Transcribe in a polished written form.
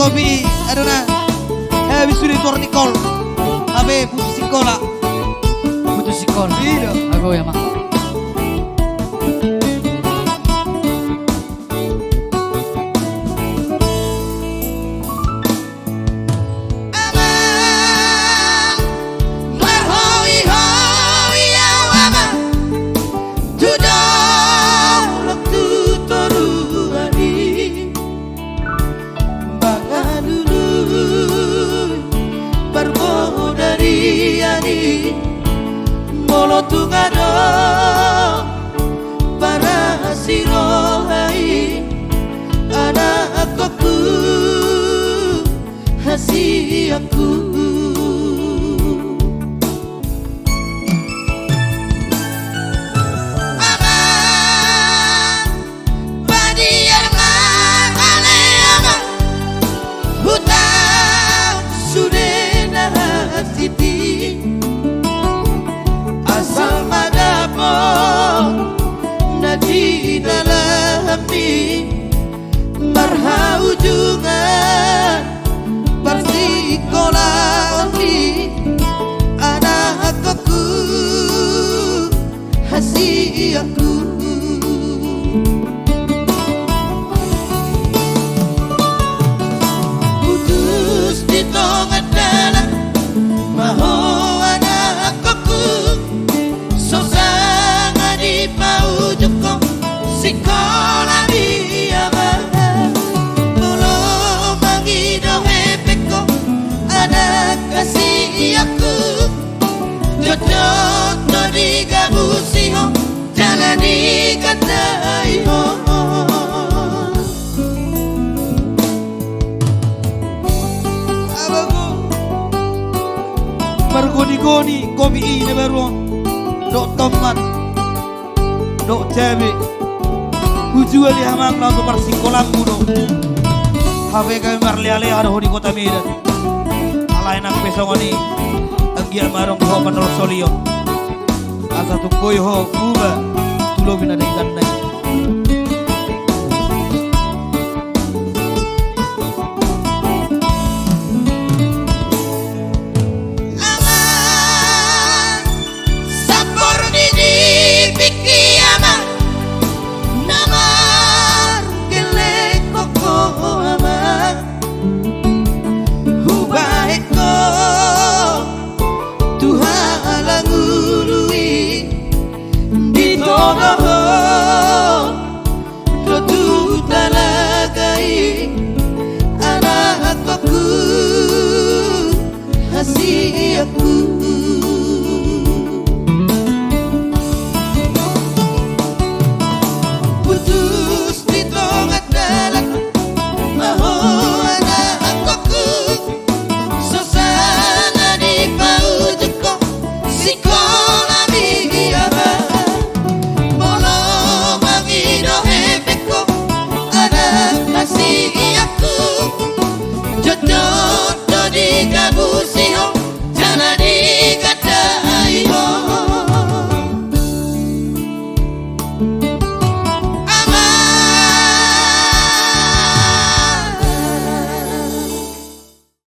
kopi aduna habis sudah tortikol abe putus sekolah Putus sikol. iya Aku ya mak. Molo tungado para sirohai anak aku hasiaku di dalam hati marha ujungan bersikolah di anak aku hasiaku putus di tengah dalam maho anak aku sosang di paujukku sekolah dia belum mengido hepeko anak kasih aku jodoh to digabusiho jalan dikataiho abaku bergoni-goni kopi ini baru dok teman dok cewek Ujua li hamang na untuk persikolang mudo. Hawe kami marliale ada di kota Medan. Alain ang pesong ani anggia marong ho menol solio. Asa tukoy ho kuba tulo binadingkan na. Putus di tengah dalam maho anak aku sosana di paujukku sekolah dia belum mengido hepeko anak kasih aku jodoh to digabusiho jalan